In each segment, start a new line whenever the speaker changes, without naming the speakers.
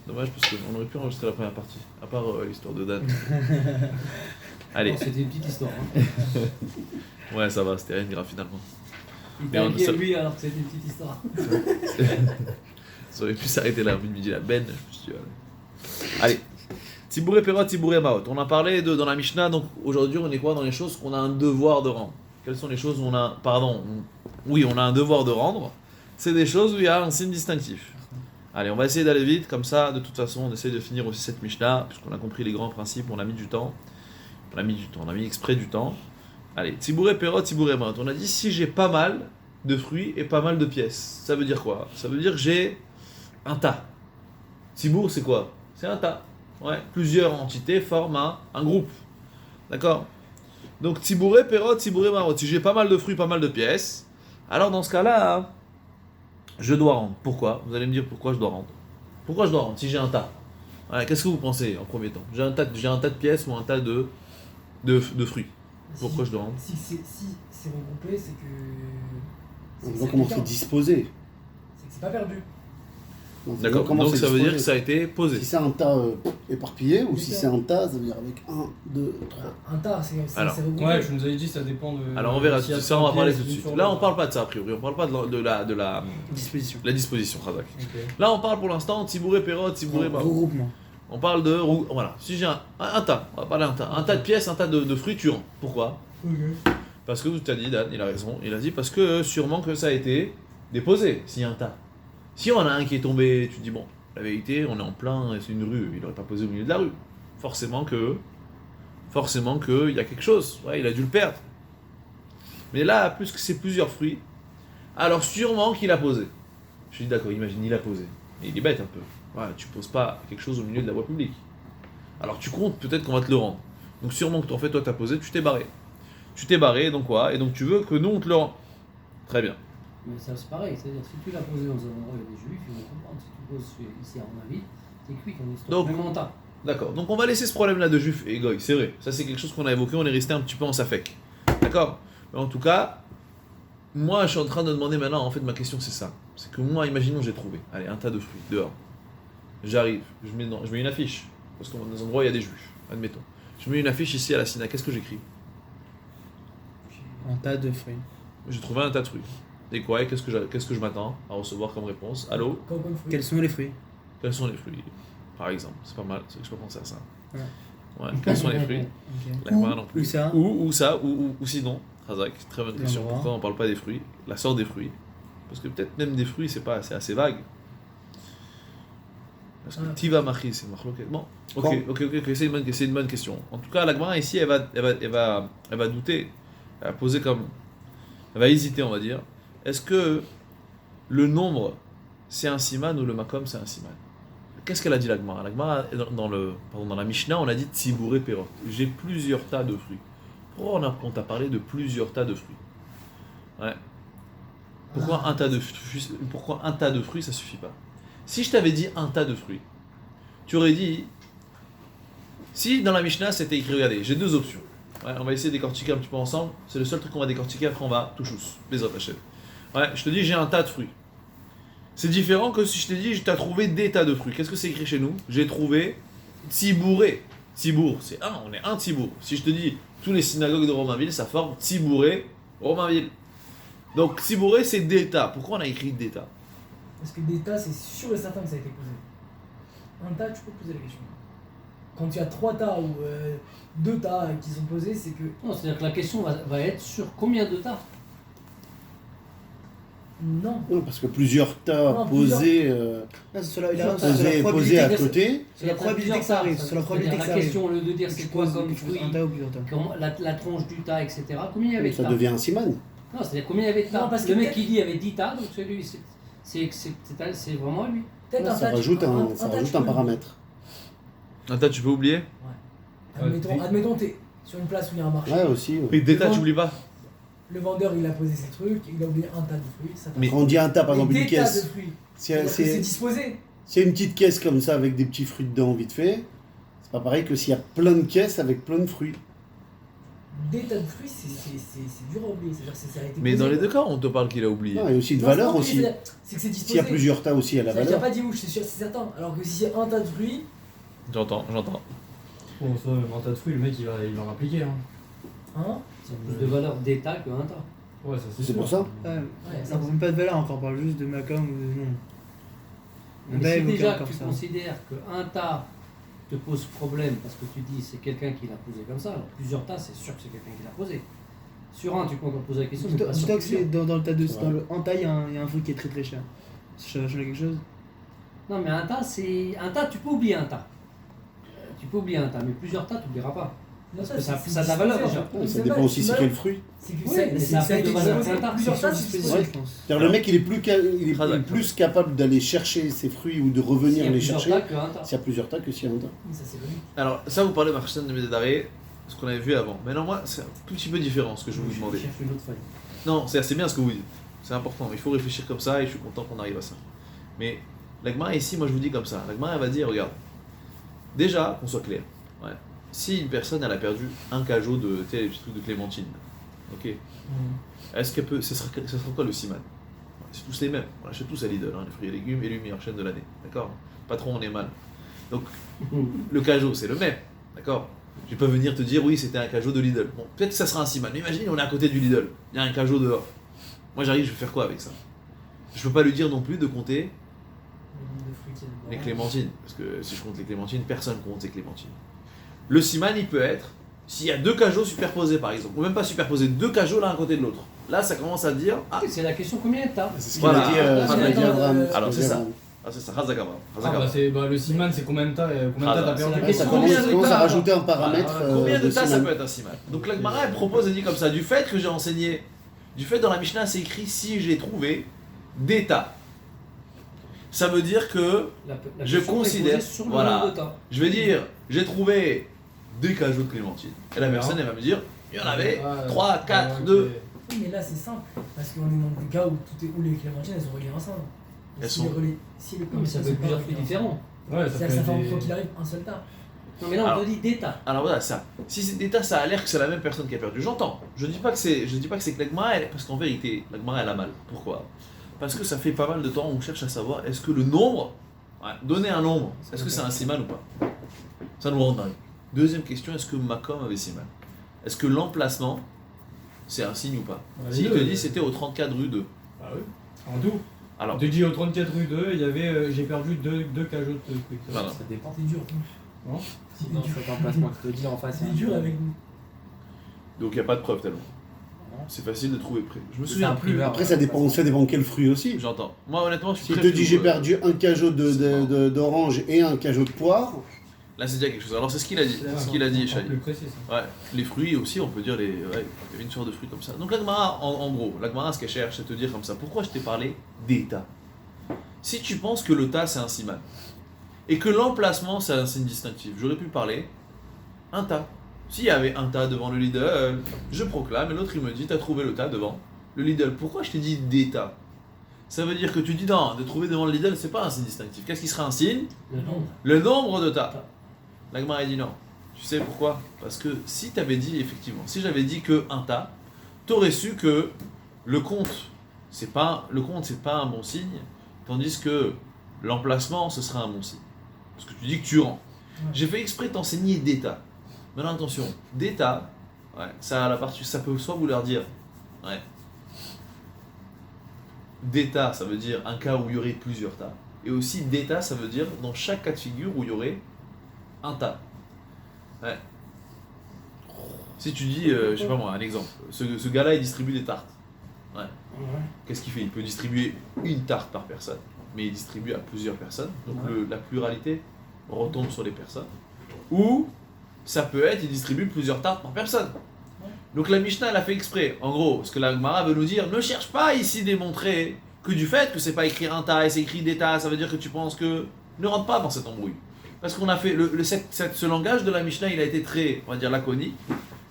Dommage parce qu'on aurait pu enregistrer la première partie, à part l'histoire de Dan. Allez.
Non, c'était une petite histoire. Hein.
Ouais, ça va, c'était rien de grave finalement.
Il t'a inquiété lui alors que c'était une petite histoire.
Ça aurait pu s'arrêter là, il me dit la benne. Je me suis dit, allez. Tibouré Perot, Tibouré Maot. On a parlé dans la Mishnah, donc aujourd'hui on est quoi dans les choses qu'on a un devoir de rendre. Quelles sont les choses où on a. Oui, on a un devoir de rendre. C'est des choses où il y a un signe distinctif. Allez, on va essayer d'aller vite, comme ça, de toute façon, on essaie de finir aussi cette Mishnah, puisqu'on a compris les grands principes, on a mis du temps. On a mis exprès du temps. Allez, Tibouré Perot, Tibouré Maot. On a dit si j'ai pas mal de fruits et pas mal de pièces. Ça veut dire quoi? Ça veut dire que j'ai un tas. Tibour, c'est quoi? C'est un tas. Ouais, plusieurs entités forment un groupe. D'accord? Donc Tibouré Perot, Tibouré Maot. Si j'ai pas mal de fruits, pas mal de pièces, alors dans ce cas-là, je dois rendre. Pourquoi? Vous allez me dire pourquoi je dois rendre. Pourquoi je dois rendre si j'ai un tas? Ouais, qu'est-ce que vous pensez en premier temps? J'ai un tas de pièces ou un tas de fruits. Pourquoi je dois rendre?
Si c'est regroupé, c'est que.
On voit comment c'est disposé.
C'est que c'est pas perdu.
D'accord, donc ça veut dire que ça a été posé.
Si c'est un tas éparpillé ou si c'est un tas, ça veut dire avec 1, 2, 3.
Un tas, c'est regroupé.
Ouais, je nous avais dit ça dépend de.
Alors on verra, ça on va parler tout de suite. Là on parle pas de ça a priori, on parle pas de la
Disposition.
La disposition, Razak.
Okay.
Là on parle pour l'instant Tibouré Perot, Tibouré Maot.
Regroupement.
On parle de. Voilà, si j'ai un tas, on va parler d'un tas. Un tas de pièces, un tas de fruits, tu rends. Pourquoi? Parce que tu as dit, Dan, il a raison, il a dit parce que sûrement que ça a été déposé, s'il y a un tas. Si on a un qui est tombé, tu te dis bon, la vérité, on est en plein, c'est une rue, il n'aurait pas posé au milieu de la rue. Forcément que il y a quelque chose, ouais, il a dû le perdre. Mais là, puisque c'est plusieurs fruits, alors sûrement qu'il a posé. Je dis d'accord, imagine, il a posé. Mais il est bête un peu. Ouais, tu poses pas quelque chose au milieu de la voie publique. Alors tu comptes, peut-être qu'on va te le rendre. Donc sûrement que en fait, toi t'as posé, tu t'es barré. Donc quoi? Et donc tu veux que nous on te le rende. Très bien.
Mais ça c'est pareil, c'est-à-dire si tu l'as posé dans un endroit où il y a des juifs, ils vont comprendre. Si tu poses ici à mon avis, c'est cuit ton histoire.
Donc,
même en tas.
D'accord, donc on va laisser ce problème-là de juifs et goy, c'est vrai. Ça c'est quelque chose qu'on a évoqué, on est resté un petit peu en safek. D'accord? Mais en tout cas, moi je suis en train de demander maintenant, en fait ma question c'est ça. C'est que moi, imaginons j'ai trouvé, allez, un tas de fruits, dehors. J'arrive, je mets une affiche, parce que dans un endroit il y a des juifs, admettons. Je mets une affiche ici à la Sina, qu'est-ce que j'écris?
Un tas de fruits.
J'ai trouvé un tas de fruits. Et quoi? Qu'est-ce que je m'attends à recevoir comme réponse? Allô?
Quels sont les fruits?
Quels sont les fruits? Par exemple, c'est pas mal, c'est que je peux penser à ça.
Ouais.
Quels sont les fruits?
Okay.
La non plus.
Où ça?
Ou sinon, Razak, très bonne question.
L'endroit.
Pourquoi on parle pas des fruits? La sorte des fruits. Parce que peut-être même des fruits, c'est assez vague. Parce que Tiva Machi, c'est Machloket. Bon, ok, c'est une bonne question. En tout cas, la Gemara ici, elle va douter. Elle va poser comme. Elle va hésiter, on va dire. Est-ce que le nombre, c'est un siman ou le makom, c'est un siman? Qu'est-ce qu'elle a dit la Gemara? La Gemara, dans la Mishnah, on a dit Tibouré Perot. J'ai plusieurs tas de fruits. Pourquoi on t'a parlé de plusieurs tas de fruits? Ouais. Pourquoi un tas de fruits, ça suffit pas? Si je t'avais dit un tas de fruits, tu aurais dit. Si dans la Mishnah c'était écrit, regardez, j'ai deux options. Ouais, on va essayer de décortiquer un petit peu ensemble. C'est le seul truc qu'on va décortiquer, après on va tout chousse. Les autres achètent. Ouais, je te dis j'ai un tas de fruits. C'est différent que si je t'ai dit t'as trouvé des tas de fruits. Qu'est-ce que c'est écrit chez nous? J'ai trouvé Tibouré. Tibour, c'est un, on est un Tibour. Si je te dis tous les synagogues de Romainville, ça forme Tibouré, Romainville. Donc Tibouré c'est des tas. Pourquoi on a écrit des tas?
Parce que des tas, c'est sûr et certain que ça a été posé. Un tas, tu peux poser la question. Quand il y a 3 tas ou 2 tas qui sont posés, c'est que.
Non, c'est-à-dire que la question va être sur combien de tas?
Non.
Non, parce que plusieurs tas posés, posés à côté.
C'est la probabilité que ça arrive. C'est la probabilité que ça
La
arrive.
question, au lieu de dire
Tu
c'est quoi
poses
comme fruit,
un tas ou plusieurs tas.
la tronche du tas, etc. Combien il y avait de
Ça
tas?
devient un siman.
Non, c'est-à-dire combien il y avait de tas?
Non, parce que
le mec
peut-être-
qui dit il y avait 10 tas, donc celui, c'est vraiment lui.
Peut-être un
Ça
tas.
rajoute
tas,
un
tu peux-
paramètre.
Un tas tu peux oublier?
Admettons, t'es sur une place où il y a un marché.
Ouais, aussi.
Mais des tas tu oublies pas?
Le vendeur, il a posé ses trucs, il a oublié un tas de fruits. Ça
Mais-
Quand on dit un tas, par
Mais
exemple une
des tas de
caisse.
fruits.
Si
C'est-à-dire que c'est
c'est
disposé.
une petite caisse comme ça avec des petits fruits dedans vite fait, c'est pas pareil que s'il y a plein de caisses avec plein de fruits.
des tas de fruits, c'est dur à oublier. C'est-à-dire que ça a été
Mais
posé,
dans les
quoi.
deux cas, on te parle qu'il a oublié.
Non, et aussi de
Non, c'est
valeur
pas
aussi.
oublié, c'est que c'est disposé.
S'il y a plusieurs tas aussi, elle a
C'est-à-dire qu'il n'y a
valeur.
pas 10 mouches, c'est sûr, c'est certain. Alors que si c'est un tas de fruits,
J'entends.
Bon, ça, même un tas de fruits, le mec il va l'appliquer. Hein.
hein,
Ça a plus de valeur d'état qu'un tas.
Ouais, ça c'est
C'est
sûr.
pour ça.
Ouais,
ouais,
ça n'a même pas de valeur encore, on parle juste de Macom ou de non. On
Mais
va
si
évoquer
déjà
encore
tu
ça.
considères qu'un tas te pose problème parce que tu dis c'est quelqu'un qui l'a posé comme ça, alors plusieurs tas c'est sûr que c'est quelqu'un qui l'a posé. Sur un tu comptes en poser la question, mais
Dis-toi
pas sur
dis-toi que c'est
plusieurs.
dans le tas de.
C'est
Dans
vrai.
le enta, il y a un fruit qui est très très cher. Ça change quelque chose.
Non mais un tas tu peux oublier un tas. Tu peux oublier un tas, mais plusieurs tas tu n'oublieras pas. Parce que ça a de la valeur déjà.
Ouais, ça dépend aussi c'est quel fruit.
C'est que
Oui,
ça,
mais
c'est-
ça a
ça a
plus
été
de valeur
disposé
qu'un tas,
plusieurs tas,
C'est
c'est
spécifique,
disposé.
je pense.
C'est-à-dire le mec il est plus, il est
Très d'accord.
plus capable d'aller chercher ses fruits ou de
Il y
revenir
a
les
plusieurs
chercher
tas qu'un tas.
s'il y a plusieurs tas que s'il y a un tas.
Ça, c'est logique.
Alors, ça, vous parlez Marchand de Médardé, ce qu'on avait vu avant. Mais non, moi, c'est un tout petit peu différent ce que je vais vous
Je
demander.
cherche une autre feuille.
Non, c'est assez bien ce que vous dites. C'est important. Il faut réfléchir comme ça et je suis content qu'on arrive à ça. Mais l'Agmara ici, moi je vous dis comme ça. L'Agmara elle va dire, regarde, déjà, qu'on soit clair. Ouais. Si une personne elle a perdu un cajot de les petits trucs de clémentine, ok, est-ce qu'elle peut. Ce sera quoi le siman? C'est tous les mêmes. On achète tous à Lidl, hein, les fruits et légumes et les meilleures chaînes de l'année. D'accord? Patron, on est mal. Donc, le cajot, c'est le même. D'accord? Je vais pas venir te dire, oui, c'était un cajot de Lidl. Bon, peut-être que ça sera un siman. Mais imagine, on est à côté du Lidl. Il y a un cajot dehors. Moi, j'arrive, je vais faire quoi avec ça? Je peux pas lui dire non plus de compter
Le nombre de fruits qu'il y a dedans.
les clémentines. Parce que si je compte les clémentines, personne compte les clémentines. Le siman, il peut être, s'il y a deux cajots superposés, par exemple, ou même pas superposés, deux cajots l'un à côté de l'autre. Là, ça commence à dire, ah,
C'est la question combien de tas?
C'est ce qu'il
Voilà.
a dit,
Ah,
ce qu'il a dit
attends,
Abraham.
alors,
ce qu'il
c'est
a
ça.
dit
ah c'est ça, Razagaba.
Le siman c'est combien de tas t'as
Ah,
perdu?
c'est la
Ouais, ça
question.
commence,
Combien de
ça commence à
tas
rajouter un paramètre.
Voilà.
Combien de tas ça
siman.
peut être un siman? Donc la Gemara elle propose, elle dit comme ça, du fait que j'ai enseigné, du fait dans la Mishnah c'est écrit si j'ai trouvé des tas. Ça veut dire que
La
Je
question est
considère-
posée sur le
voilà.
nombre de tas.
je vais dire j'ai trouvé des cajots de clémentine. Et la personne elle va me dire il y en avait 3, 4, 2.
Oui, mais là, c'est simple. Parce qu'on est dans des cas où les clémentines, elles sont reliées ensemble. Et
Elles
si
sont-
si les
Non, mais ça
clémentines
peut
sont
être plusieurs
pas
fruits
reliées
différents.
Ouais,
ensemble, ça fait quoi qu'il arrive un seul tas.
Non, mais là, on
Alors-
te dit des tas.
Alors voilà ça. Si c'est des tas, ça a l'air que c'est la même personne qui a perdu. J'entends. Je dis pas que c'est que la Gemara, parce qu'en vérité, la Gemara elle a mal. Pourquoi? Parce que ça fait pas mal de temps on cherche à savoir est-ce que le nombre, donner un nombre, est-ce que c'est un siman ou pas? Ça nous rend dingue. Deuxième question, est-ce que Makom avait siman? Est-ce que l'emplacement, c'est un signe ou pas? Si il te dit c'était au 34 rue 2.
Ah oui. En tout.
Alors,
On te dit au 34 rue 2, il y avait, j'ai perdu deux cajots de trucs.
voilà.
Ça dépend.
C'est dur.
Non
C'est
Dans
dur.
cet emplacement que je te dis en face.
C'est dur avec nous.
Donc il n'y a pas de preuve tellement. C'est facile de trouver près. Je me
C'est
souviens
un
plus.
primeur.
Après, ça dépend quel fruit aussi.
J'entends. Moi honnêtement, je suis
S'il
très
te dit
flou,
j'ai perdu un cajot d'orange et un cajot de poire,
Là c'est déjà quelque chose. Alors c'est ce qu'il a dit. C'est ce qu'il a dit,
Encore
Shai.
plus précis ça.
Ouais. Les fruits aussi, on peut dire les. Ouais, il y avait une sorte de fruits comme ça. Donc la Gemara, en gros, la Gemara ce qu'elle cherche, c'est te dire comme ça. Pourquoi je t'ai parlé des tas? Si tu penses que le tas c'est un siman et que l'emplacement c'est un signe distinctif, j'aurais pu parler un tas. S'il y avait un tas devant le Lidl, je proclame et l'autre il me dit t'as trouvé le tas devant le Lidl. Pourquoi je t'ai dit des tas? Ça veut dire que tu dis non, de trouver devant le Lidl c'est pas un signe distinctif. Qu'est-ce qui serait un signe?
Le nombre.
Le nombre de tas. La Gemara a dit non. Tu sais pourquoi? Parce que si tu avais dit effectivement, si j'avais dit que un tas, tu aurais su que le compte c'est pas un bon signe, tandis que l'emplacement ce sera un bon signe. Parce que tu dis que tu rends. J'ai fait exprès de t'enseigner des tas. Maintenant attention, des tas, ouais, ça a la partie, ça peut soit vouloir dire, ouais, des tas ça veut dire un cas où il y aurait plusieurs tas, et aussi des tas ça veut dire dans chaque cas de figure où il y aurait un tas. Ouais. Si tu dis, je sais pas moi, un exemple, ce gars-là il distribue des tartes. Ouais. Qu'est-ce qu'il fait? Il peut distribuer une tarte par personne, mais il distribue à plusieurs personnes, donc la pluralité retombe sur les personnes. Ou ça peut être, il distribue plusieurs tartes par personne. Donc la Mishnah elle a fait exprès. En gros, ce que la Gemara veut nous dire, ne cherche pas ici démontrer que du fait que c'est pas écrit un tas et c'est écrit des tas, ça veut dire que tu penses que... Ne rentre pas dans cette embrouille. Parce qu'on a fait, ce langage de la Mishnah il a été très, on va dire, laconique.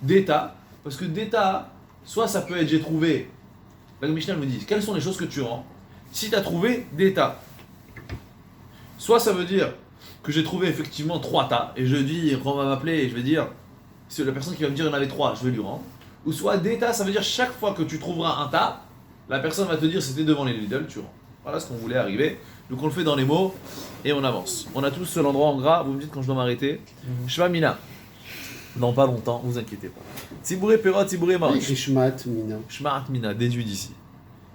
Des tas, parce que des tas, soit ça peut être j'ai trouvé, la Mishnah me dit, quelles sont les choses que tu rends si tu as trouvé des tas. Soit ça veut dire que j'ai trouvé effectivement 3 tas, et je dis, quand on va m'appeler, et je vais dire, c'est la personne qui va me dire il y en avait 3, je vais lui rendre. Ou soit des tas, ça veut dire chaque fois que tu trouveras un tas, la personne va te dire c'était devant les Lidl, tu rends. Voilà ce qu'on voulait arriver. Donc on le fait dans les mots et on avance. On a tous seul endroit en gras, vous me dites quand je dois m'arrêter. Shema Mina. Dans pas longtemps, vous inquiétez pas. Tibouré Perot, Tibouré Maroc.
Et Shmat, Mina.
Shema Mina, déduit d'ici.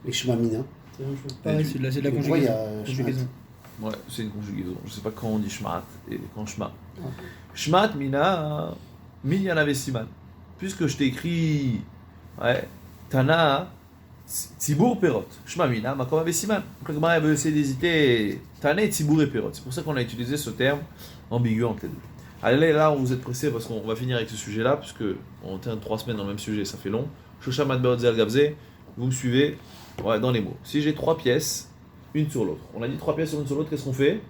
Et Shema, Mina.
C'est la même chose.
Pareil, c'est de la
Pourquoi il y a
conjugaison.
Ouais, c'est une conjugaison. Je sais pas quand on dit Shmat et quand Shema. Shmat Mina, Minyan Siman. Puisque je t'ai écrit, ouais, Tana, Tibour Perot. Shema Mina, Makom Siman. Donc la Gemara veut essayer d'hésiter. Tana et Tibour et Perot. C'est pour ça qu'on a utilisé ce terme ambigu entre les deux. Allez, là, vous êtes pressés parce qu'on va finir avec ce sujet-là, puisque on tient 3 semaines dans le même sujet, ça fait long. Shosha Madbeot Zel Gabze, vous me suivez, ouais, dans les mots. Si j'ai 3 pièces, une sur l'autre. On a dit 3 pièces l'une sur l'autre, qu'est-ce qu'on fait?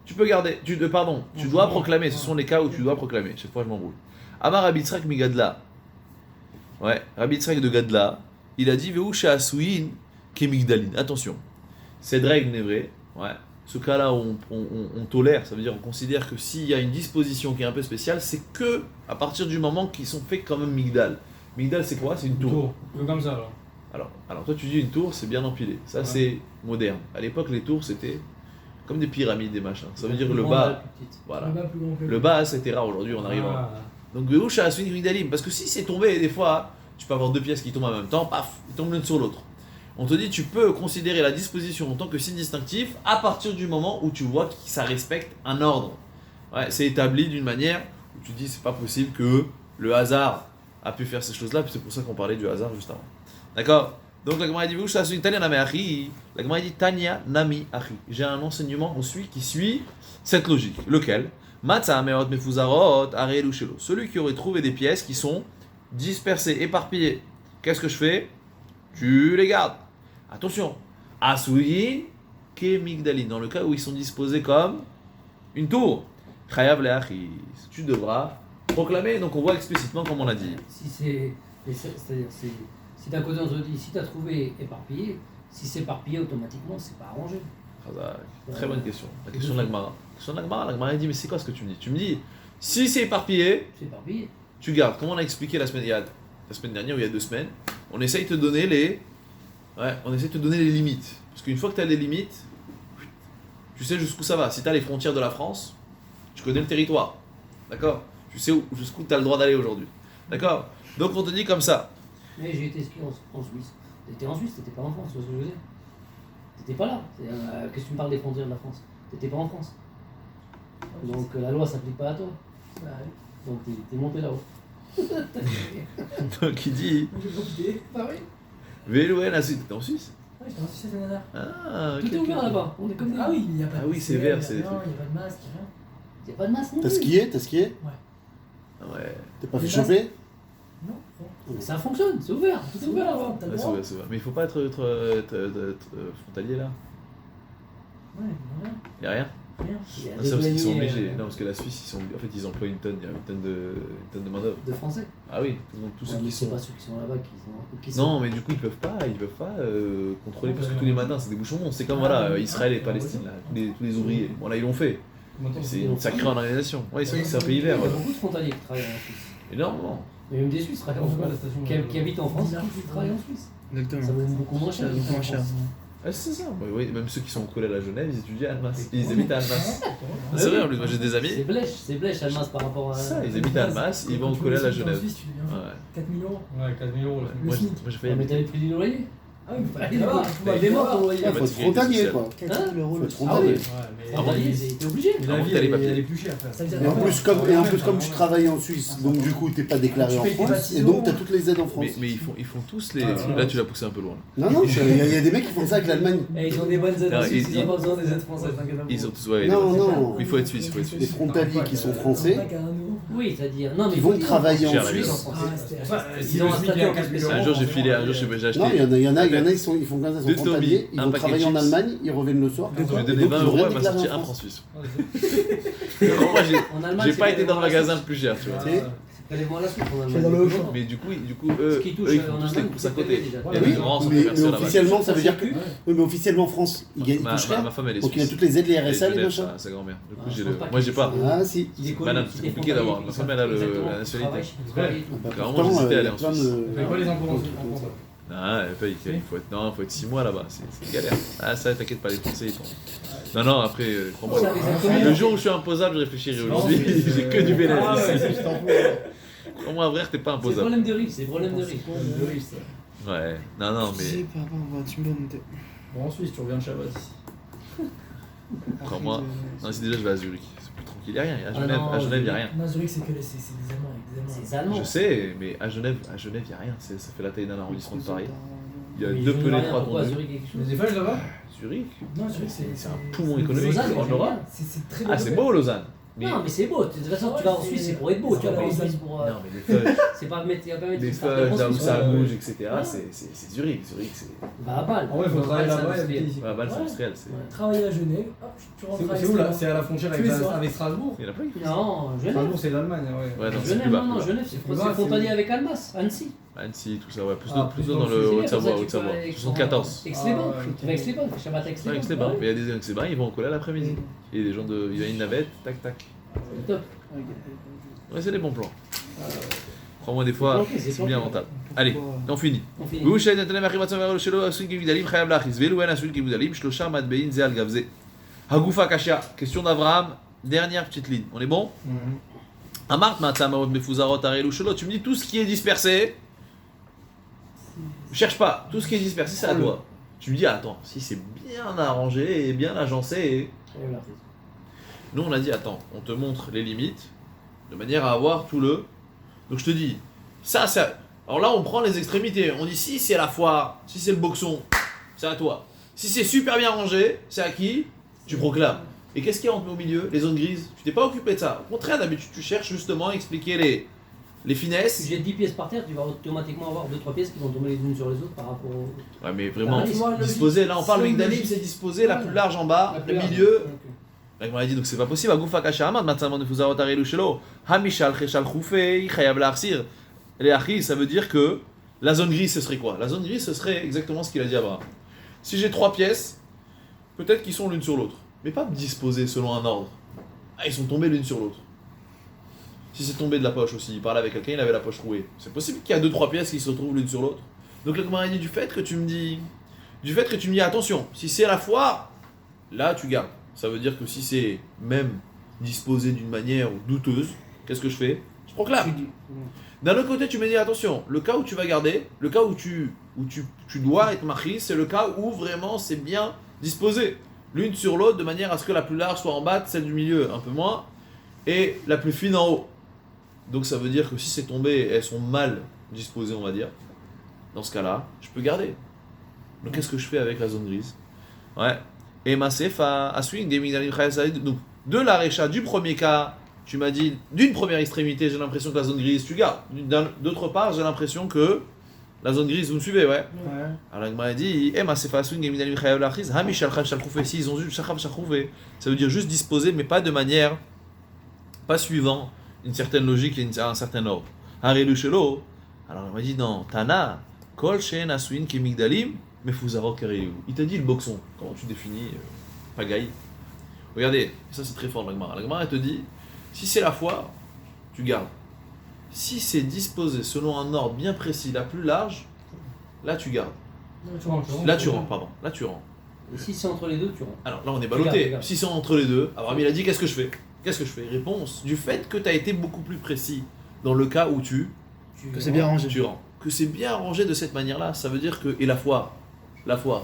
Tu peux garder, tu dois proclamer, ce sont les cas où tu dois proclamer. Chaque fois, je m'embrouille. Amar Rabbi Yitzhak mi Gadla. Ouais, Rabbi Yitzhak de Gadla, il a dit Veu she'asuyin kemigdalin. Attention, cette règle n'est vraie. Ouais. Ce cas-là où on tolère, ça veut dire on considère que s'il y a une disposition qui est un peu spéciale, c'est que à partir du moment qu'ils sont faits comme un migdal. Migdal, c'est quoi? C'est une tour.
Comme ça, alors.
Alors toi tu dis une tour, c'est bien empilé. Ça c'est moderne. À l'époque, les tours c'était comme des pyramides, des machins. Ça veut dire que le bas, voilà. Le bas c'était rare. Aujourd'hui, on arrive. Donc Veu she'asuyin kemigdalim. Parce que si c'est tombé, des fois, tu peux avoir 2 pièces qui tombent en même temps, paf, ils tombent l'une sur l'autre. On te dit tu peux considérer la disposition en tant que signe distinctif à partir du moment où tu vois que ça respecte un ordre. Ouais, c'est établi d'une manière où tu dis c'est pas possible que le hasard a pu faire ces choses-là, puis c'est pour ça qu'on parlait du hasard juste avant. D'accord? Donc la Gemara dit Tanya Nami Achi. La Gemara dit Tanya Nami Achi. J'ai un enseignement qui suit cette logique. Lequel? Matza Meot Mefuzarot Arelu Shelo. Celui qui aurait trouvé des pièces qui sont dispersées, éparpillées. Qu'est-ce que je fais? Tu les gardes. Attention, Asuyin Kemigdalin, dans le cas où ils sont disposés comme une tour. Chayav le'achis, tu devras proclamer, donc on voit explicitement comme on l'a dit.
C'est-à-dire, si d'un côté on te dit, si tu as trouvé éparpillé, si c'est éparpillé automatiquement, c'est pas arrangé.
Très bonne question. La question de l'Agmara. La Gemara dit, mais c'est quoi ce que tu me dis? Tu me dis, si c'est éparpillé, tu gardes. Comme on a expliqué la semaine dernière ou il y a 2 semaines, on essaye de te donner les limites. Parce qu'une fois que tu as les limites, tu sais jusqu'où ça va. Si tu as les frontières de la France, tu connais le territoire. D'accord? Tu sais jusqu'où tu as le droit d'aller aujourd'hui. D'accord? Donc on te dit comme ça.
Mais j'ai été ski en Suisse. T'étais en Suisse, t'étais pas en France, tu vois ce que je veux dire? T'étais pas là. Qu'est-ce que tu me parles des frontières de la France? T'étais pas en France. Donc la loi s'applique pas à toi. Donc t'es monté là-haut.
Donc il dit.
Bah oui.
Vélouen à Suisse. T'es en Suisse?
Ouais, j'étais en Suisse cette année-là.
Ah,
Tout est ouvert là-bas. On est comme des...
Ah oui, il n'y a pas de
Ah oui, c'est
PCR,
vert,
il y a
c'est
rien,
des trucs.
il n'y a pas de masque, il n'y a rien.
Il n'y a pas de masque non
T'as
plus.
skié?
Ouais.
T'es pas fait
Des
choper?
Non, non.
Ça fonctionne, c'est ouvert. Tout est ouvert là-bas.
T'as le
Ouais, c'est
droit.
vrai, c'est vrai. Mais il faut pas être frontalier là.
Ouais, rien.
Y a rien.
Rien.
Il y a
Ah,
des
ça parce qu'ils sont
douaniers,
obligés. Non, parce que la Suisse, ils emploient une tonne de main d'œuvre.
de Français.
Ah oui, tous ceux
Ouais, mais
qui
c'est
sont.
pas ceux qui sont là-bas qui sont.
Non, mais du coup ils peuvent pas contrôler parce que tous les matins c'est des bouchons. C'est comme voilà Israël et Palestine là, tous les ouvriers. Bon là ils l'ont fait. C'est une sacrée organisation. Ouais, c'est un pays
Il y
vert.
a
Voilà.
beaucoup de frontaliers qui travaillent en Suisse.
Énormément.
Il y a même des Suisses qui travaillent en France. Qui habitent en France qui travaillent en Suisse. Ça
Exactement.
vaut beaucoup moins cher.
Ça vaut moins cher.
Ah, c'est ça. Bah, oui, même ceux qui sont au collège à Genève, ils étudient à Almas. Ils habitent à Almas. C'est vrai en plus, moi j'ai des
C'est
amis.
Blèche, Almas par rapport à.
Ça, ils habitent à Almas, ils vont au collège à Genève.
En Suisse, tu deviens
Ouais.
4 000 euros.
Ouais, 4 000 euros.
Le
Moi
SMIC.
j'ai failli
Ah, mais
habiter.
t'as les prix du loyer.
Ah oui, faut
Bah,
aller là-bas.
il est mort ton loyer.
Il faut être frontalier quoi.
4 000 euros
Faut
le
être
SMIC.
Ah
frontalier.
oui.
Ouais, mais.
Frontalier, t'es obligé.
Mais
Avant
la
que
vie,
t'as les
elle
papiers.
est plus chère.
Ça veut dire
Et en
que-
plus comme tu travailles en Suisse, donc du coup t'es pas déclaré
Tu
en
payes tes
France,
bâtiments.
et donc t'as toutes les aides en France.
Mais ils font tous les.
Ah, ouais.
Là tu l'as poussé un peu loin.
Non, non, il y a des mecs qui font ça avec l'Allemagne.
Et ils ont des bonnes aides
Non,
en Suisse, ils
ils-
ont pas besoin des aides françaises, t'inquiète pas.
Ils ont tous. Ouais,
Non,
les-
non.
Il faut être suisse, il faut être
Les
suisse.
frontaliers qui sont français,
Oui, c'est-à-dire. Non, mais
qui vont travailler
Cher,
en
la
Suisse.
Ah, c'était-
Ils ont un statut un peu spécial.
Un jour j'ai filé, un jour j'ai acheté.
Non, il y en a, ils font 15
Deux
ils sont frontaliers,
Toby,
ils
un
vont
paquet
travailler
de
en
chips.
Allemagne, ils reviennent le soir.
J'ai
Et
donné
donc,
20
ils
euros,
devraient
elle m'a
déclarer
sorti
en
un
France.
franc suisse. Moi,
En Allemagne,
j'ai
c'est
pas
pas
été dans le magasin le plus cher, tu vois.
Tu sais,
C'est Prélèvement à la suite, on a
C'est dans le
demandé.
Mais du coup, eux,
Ce qui touche,
ils
en
font tous
Allemagne,
les courses à
c'est
côté.
prévu déjà.
Il y a
Oui,
des grands centres
mais
commerciaux là-bas.
officiellement, ça veut dire que.
circule.
Oui, mais officiellement en France, il touche rien.
Ma femme, elle est
Donc il a
suisse.
toutes les aides, les RSA, les
Genève,
machins.
sa grand-mère. Du coup,
Ah,
j'ai
je
le.
pense pas
Moi, j'ai
qu'il
pas.
soit-
Ah si.
Il est connu,
Madame,
il
c'est
est
compliqué
frontalier,
d'avoir.
il
Ma
sait
femme, elle a
exactement
la nationalité.
il travaille,
Bah,
Clairement,
pourtant,
j'hésitais à
il y
aller
a
en
plein
Suisse.
de-
Vous payez pas les impôts en France.
Ah, il faut être, non, faut être 6 mois là-bas, c'est galère. Ah, ça, t'inquiète pas, les Français, ils sont. Non, non, après, crois-moi.
Ça, exactement.
Le jour où je suis imposable, je réfléchirai. Aujourd'hui, j'ai que du bénéfice.
Ah ouais, je t'en fous.
Crois-moi, frère, t'es pas
C'est
imposable.
problème de riche, c'est problème de riche. De riche, ça.
Ouais, non, non,
Je sais
mais
pas, tu me donnes des.
Bon, en Suisse, tu reviens de Shabbat ici.
crois-moi. Non, si déjà je vais à Zurich, c'est plus tranquille, y a rien.
Ah non,
À Genève, y a rien.
Non, Zurich, c'est que c'est des Allemands, avec des
C'est
Allemands.
des Allemands.
Je sais, mais à Genève, y a rien. Ça fait la taille d'un arrondissement de Paris. Il y a
Mais
deux
je ne
pelés,
vois
3
rien, pourquoi
tondus.
Zurich, il y a quelque chose.
Les évages là-bas
Zurich,
Non, Zurich,
c'est un poumon économique
Lausanne,
en
j'aime
Europe.
bien.
C'est très
Ah, c'est beau Lausanne. Mais
Non, mais c'est beau. De toute façon, tu vas en Suisse, c'est pour être beau. Tu vas pas en Suisse pour.
non, mais les feuilles,
C'est pas mettre. Il va pas mettre
les
une start de
feuilles, là où
construction.
ça bouge, etc.
Ouais.
C'est Zurich. Zurich, c'est.
Va à Bâle.
En vrai, il faut travailler
Bâle, c'est
là-bas et
industriel.
habiter ici.
Ouais, Bâle, c'est
Ouais.
industriel. c'est-
Ouais.
Travailler à Genève, hop, tu rentres à
C'est où là
Amsterdam.
C'est à la frontière
Tous les soirs.
avec Strasbourg
Il y en a plein qui font ça.
Non, Genève.
Strasbourg, c'est l'Allemagne, ouais.
Ouais, non, c'est
Genève,
plus bas.
non, non,
plus bas.
Genève, c'est
plus bas,
frontalier
c'est-
avec Almas, Annecy.
Annecy, tout ça, ouais. Plus,
Ah,
plus
plus
dans
dans
le
le
sud.
Haute-Savoie,
C'est
Haute-Savoie.
pour ça que tu peux
74.
Aix-les-Bains.
Ah, ouais,
Tu vas à Aix-les-Bains, tu fais Shabbat à
Ouais,
Aix-les-Bains.
Aix-les-Bains. Mais il y a des Aix-les-Bains, ils vont en coller l'après-midi. Il y a des gens de. Il y a une navette, tac, tac.
C'est top.
Ouais, c'est des bons plans. Crois-moi, des fois,
planqué, c'est
c'est bien
planqué.
rentable. Allez, on finit.
On finit.
והוא שנתן אחי מצב והרעו שלו עשויים כמגדלים חייב להכניס ואלו אין עשויים כמגדלים 3 מטבעין זה על גב זה. הגופה קשה, question d'Abraham, dernière petite ligne, on est bon? אמרת מצא מאוד מפוזרות הרי אלו שלו, tu me dis tout ce qui est dispersé, cherche pas, tout ce qui est dispersé c'est à toi. Tu me dis attends, si c'est bien arrangé et bien agencé, nous on a dit attends, on te montre les limites de manière à avoir tout le. Donc je te dis, ça. Alors là on prend les extrémités, on dit si c'est la foire, si c'est le boxon, c'est à toi. Si c'est super bien rangé, c'est à qui? Tu proclames. Et qu'est-ce qu'il y a au milieu? Les zones grises. Tu t'es pas occupé de ça. Au contraire, d'habitude tu cherches justement à expliquer les
Si
finesses.
tu jettes 10 pièces par terre, tu vas automatiquement avoir 2-3 pièces qui vont tomber les unes sur les autres par rapport au.
Ouais mais vraiment,
Ah,
disposer, là on parle avec Dalim, c'est disposer la plus large en bas,
La plus
le
large.
milieu.
Ok.
La Gemara dit donc c'est pas possible. Agoufa kasha amad matzamon nefuzarot arelu shelo hamishal cheshal choufei chayav la'achsir. Les achis, ça veut dire que la zone grise ce serait quoi? La zone grise ce serait exactement ce qu'il a dit Abraham. Si j'ai 3 pièces, peut-être qu'ils sont l'une sur l'autre, mais pas disposées selon un ordre. Ah, ils sont tombés l'une sur l'autre. Si c'est tombé de la poche aussi, il parlait avec quelqu'un, il avait la poche trouée. C'est possible qu'il y a 2-3 pièces qui se retrouvent l'une sur l'autre. Donc la Gemara dit du fait que tu me dis attention, si c'est à la foire, là tu gardes. Ça veut dire que si c'est même disposé d'une manière douteuse, qu'est-ce que je fais? Je proclame. D'un autre côté, tu me dis attention, le cas où tu vas garder, le cas où tu dois être machis, c'est le cas où vraiment c'est bien disposé, l'une sur l'autre, de manière à ce que la plus large soit en bas, celle du milieu un peu moins, et la plus fine en haut. Donc ça veut dire que si c'est tombé, elles sont mal disposées, on va dire. Dans ce cas-là, je peux garder. Donc qu'est-ce que je fais avec la zone grise? Ouais. Et ma sefa a swing des migdalim chayasad. Donc de la récha du premier cas, tu m'as dit d'une première extrémité, j'ai l'impression que la zone grise, tu gardes. D'autre part, j'ai l'impression que la zone grise, vous me suivez, ouais. Alors il m'a dit, et ma sefa a swing des migdalim chayav lachis, hamishal chayashal choufé. Si ils ont eu chachav chachouvé, ça veut dire juste disposer, mais pas de manière, pas suivant une certaine logique et un certain ordre. Harelu shelo. Alors il m'a dit non, Tana, kol shen aswin ki migdalim. Mais Fuzaro Kareu. Il t'a dit le boxon. Comment tu définis pagaille? Regardez, ça c'est très fort la Gemara. La Gemara elle te dit, si c'est la foire, tu gardes. Si c'est disposé selon un ordre bien précis, la plus large, là tu gardes. Là tu rends, pardon. Là tu rends.
Et si c'est entre les deux, tu rentres.
Alors là on est
Regarde,
ballotté.
regarde.
Si c'est entre les deux, Abraham il a dit qu'est-ce que je fais? Qu'est-ce que je fais? Réponse, du fait que tu as été beaucoup plus précis dans le cas où tu
Que c'est bien rangé.
rends. Que c'est bien rangé de cette manière-là, ça veut dire que. Et la foire,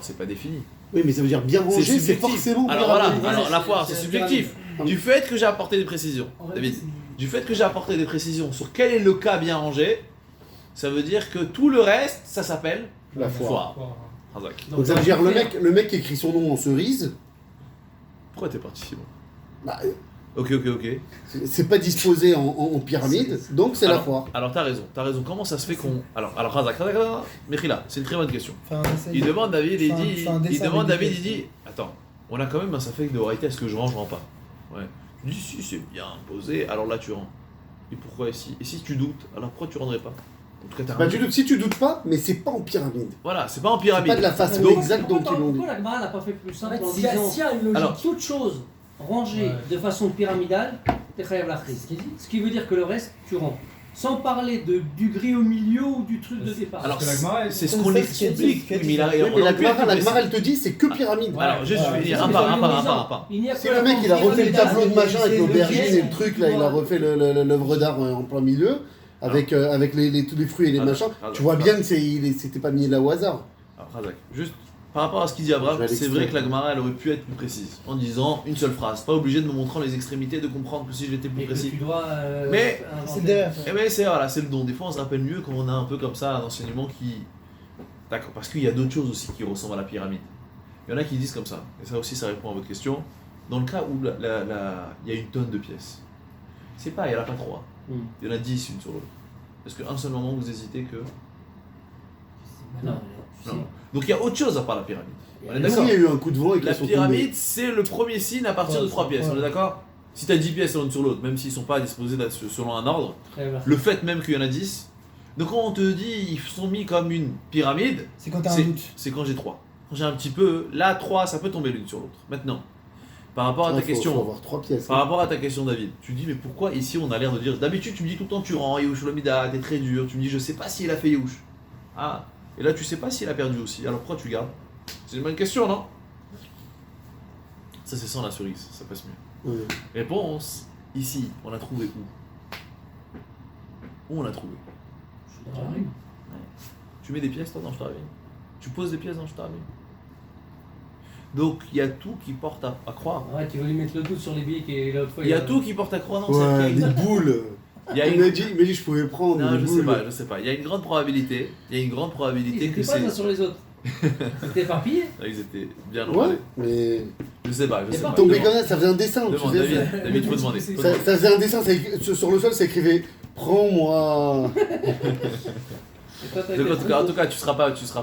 c'est pas défini.
Oui, mais ça veut dire bien rangé, c'est
subjectif.
forcément bien
Alors voilà,
rangé.
alors la foire c'est subjectif. Du fait que j'ai apporté des précisions, David, du fait que j'ai apporté des précisions sur quel est le cas bien rangé, ça veut dire que tout le reste, ça s'appelle
La foire.
Razak.
Donc ça veut dire le mec qui écrit son nom en cerise,
Pourquoi t'es parti si bon?
bah,
Ok.
c'est pas disposé en pyramide, donc c'est la foire.
Alors t'as raison. Comment ça se fait qu'on. Alors Razak, Mechila, c'est une très bonne question. Il demande David, il dit, attends, on a quand même un safek de Horaïta, est-ce que je rends pas? Ouais. Il dit si c'est bien posé, alors là tu rends. Et pourquoi ici? Et si tu doutes, alors pourquoi tu rendrais pas? En tout cas, t'as
Bah,
un
tu
doute.
doutes, si tu doutes pas, mais c'est pas en pyramide.
Voilà, c'est pas en
C'est
pyramide.
pas de la façon
Donc,
exacte dont ils l'ont dit.
Pourquoi la Gemara n'a pas fait plus
En
simple
fait,
en
s'il y a
disant
s'il y a une logique.
Alors,
toute chose rangée
Ouais.
de façon pyramidale, t'es chayav l'achri. Ce qui veut dire que le reste, tu rends. Sans parler du gris au milieu ou du truc de départ.
alors,
que la Gemara, elle-
c'est ce
c'est
qu'on
ça, ce qui est
explique.
dit,
Mais il a
Oui,
on
mais
aurait
la
pu être
Gemara,
plus
elle te dit c'est que pyramide.
Alors, juste, je vais dire un
Mais
par
c'est
un, par un,
amusant.
par un, par un.
Il n'y a
Si
que
le
la
mec il a refait le
pyramidale,
tableau de machin avec
c'est
l'aubergine
pièce,
et le truc là, il a refait l'œuvre d'art en plein milieu, avec tous les fruits et les
Ah,
machins,
ah,
tu vois
ah.
bien que c'était pas mis là au hasard.
Alors, Razak, juste par rapport à ce qu'il dit
Je
Abraham,
vais
c'est
l'extrait.
vrai que la Gemara elle aurait pu être plus précise en disant une seule phrase, pas obligé de me montrer les extrémités de comprendre que si j'étais plus
Et que
précis.
tu dois.
Mais-
inventer.
C'est derrière.
Eh ben c'est voilà, c'est le don. Des fois on se rappelle mieux quand on a un peu comme ça un enseignement qui. D'accord, parce qu'il y a d'autres choses aussi qui ressemblent à la pyramide. Il y en a qui disent comme ça, et ça aussi ça répond à votre question. Dans le cas où il y a une tonne de pièces, c'est pas, il n'y en a pas 3,
Hmm.
il y en a 10 une sur l'autre. Est-ce qu'un seul moment vous hésitez que.
Non,
Non. Donc il y a autre chose à part la pyramide. On est
Est-ce
d'accord.
qu'il y a eu un coup de vent et
La
qu'elles sont
pyramide,
tombées?
c'est le premier signe à partir de
Ouais,
3 pièces,
ouais.
on est d'accord? Si tu as 10 pièces l'une sur l'autre, même s'ils sont pas disposés selon un ordre,
chayav l'achri.
le fait même qu'il y en a 10, donc quand on te dit ils sont mis comme une pyramide,
C'est quand t'as un doute.
c'est quand j'ai 3. Quand j'ai un petit peu, là 3 ça peut tomber l'une sur l'autre. Maintenant, par rapport à ta
Ouais, faut
question,
avoir 3 pièces.
par rapport à ta question David, tu dis mais pourquoi ici on a l'air de dire, d'habitude tu me dis tout le temps tu rends, Yehush Lomida, t'es très dur, tu me dis je sais pas s'il a fait Yehush. Ah, et là tu sais pas s'il a perdu aussi, alors pourquoi tu gardes? C'est une bonne question non? Ça c'est sans la cerise, ça passe mieux.
Ouais.
Réponse, ici, on a trouvé où? Où on l'a trouvé?
Je suis d'accord avec lui.
Tu mets des pièces toi dans Shtarabim? Tu poses des pièces dans Shtarabim? Donc il y a tout qui porte à croire.
Ouais, tu veux lui mettre le doute sur les billets qui est l'autre fois.
Il y a tout qui porte à croire dans
Ouais,
cette
des
case.
boules.
Il y a
Il
une...
m'a dit je pouvais prendre
Non,
des
je
boules.
sais pas. Il y a une grande probabilité. Il y a une grande probabilité que
T'es pas
c'est.
ça sur les autres. T'es éparpillé.
Ah, ils étaient bien
Ouais,
emballés.
mais
Je sais pas.
C'est pas
tombé
Demande.
comme ça, ça faisait un dessin. Tu
Demande,
sais,
David. David, faut demander. Faut
ça
demander.
faisait un dessin, sur le sol, ça écrivait prends-moi.
Et toi, t'as
Donc,
été
en tout cas, tu seras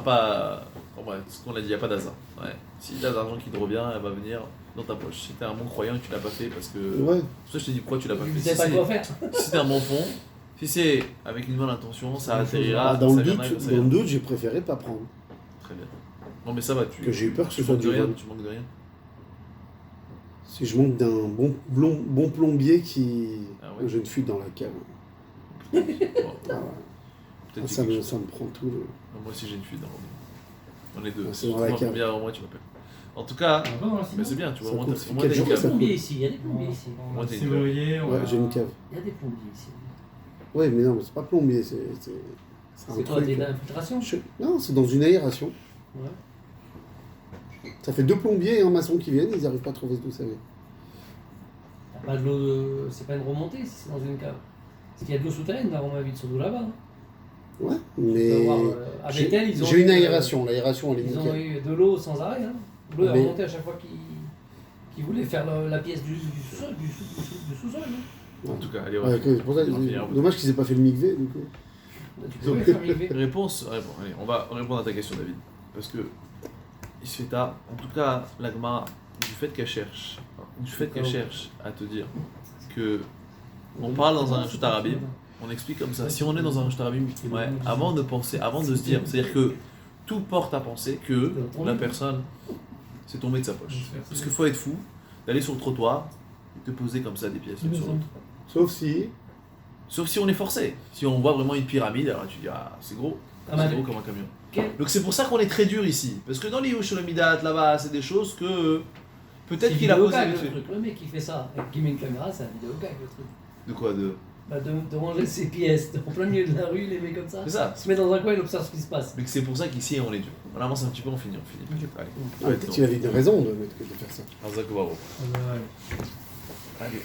pas. Ouais, ce qu'on a dit, il n'y a pas d'hasard. Ouais. Si tu as de l'argent qui te revient, elle va venir dans ta poche. Si t'es un bon croyant et que tu l'as pas fait parce que.
Ouais.
C'est pour ça que je te dis pourquoi tu l'as pas
Tu
fait.
sais pas quoi faire.
Si c'est un bon fond, si c'est avec une bonne intention, ça atterrira.
Ah, dans
ça
le
viendra,
doute,
ça
dans le
viendra.
doute, j'ai préféré pas prendre.
Très bien. Non mais ça va,
Que j'ai eu peur que
tu
ce soit
manques de
du
rien,
vol.
tu manques de rien.
Si je manque d'un bon plombier qui
Ah ouais.
je ne fuis dans la cave.
Bon,
Ah ouais.
peut-être
Ça
quelque
me,
chose.
ça me prend tout le.
Non, moi aussi j'ai une fuite dans l'ordre. On est deux.
Ah, c'est dans la
Moi,
cave.
bien avant moi tu m'appelles. En tout cas,
On va dans la
mais c'est bien, tu vois,
Ça
au moins
coûte
t'as au moins
quatre
t'as une
jours,
Il y a
cave.
des
ça
plombiers ici. Il y a des plombiers ici.
Moi, t'es une
février,
Ouais, j'ai une cave.
Il y a des plombiers ici.
Ouais, mais non, mais c'est pas plombier, c'est un
C'est quoi,
truc.
t'es d'infiltration?
Non, c'est dans une aération.
Ouais.
Ça fait 2 plombiers et un maçon qui viennent, ils n'arrivent pas à trouver d'où ça vient.
T'as pas de l'eau, c'est pas une remontée si c'est dans une cave. Parce qu'il y a de l'eau souterraine dans Roma Ville, surtout là-bas. hein.
Ouais,
Tu peux
mais.
voir, avec elle, ils ont
J'ai
eu,
une aération, l'aération elle est
Ils ont
nickel.
eu de l'eau sans arrêt. Hein. L'eau est
Mais-
remontée à chaque fois qu'ils voulaient faire la pièce du sous-sol. Du sous-sol hein.
En tout cas, allez,
Ouais, c'est pour ça,
on va finir.
dommage qu'ils aient pas fait le MIGV du coup.
Là, tu pouvais faire migrer.
Réponse, allez, on va répondre à ta question David. Parce que il se fait tard. En tout cas, l'agma, du fait qu'elle cherche à te dire que on parle dans un Shtarabim, on explique comme ça. Si on est dans un Shtarabim, ouais, avant de penser, avant de se dire, c'est-à-dire que tout porte à penser que la personne s'est tombée de sa poche. Parce qu'il faut être fou d'aller sur le trottoir et te poser comme ça des pièces l'une sur l'autre.
Sauf si.
Sauf si on est forcé. Si on voit vraiment une pyramide, alors tu dis ah c'est gros,
Ah, bah,
c'est gros comme un camion.
quel-
Donc c'est pour ça qu'on est très dur ici. Parce que dans les Yosholomidat là-bas, c'est des choses que peut-être
C'est
qu'il a posé.
vidéogag, le truc. Le mec qui fait ça, et qui met une caméra, c'est un vidéogag le truc.
De quoi de.
Bah, de ranger ses pièces en plein milieu de la rue, les mecs comme ça.
C'est ça.
Il se met dans un coin, il observe ce qui se passe.
Mais c'est pour ça qu'ici on est dur. On avance un petit peu, on finit. T'inquiète, allez.
Ah, peut-être qu'il avait une raison de faire ça.
Razak Baro.
Ouais.
Allez.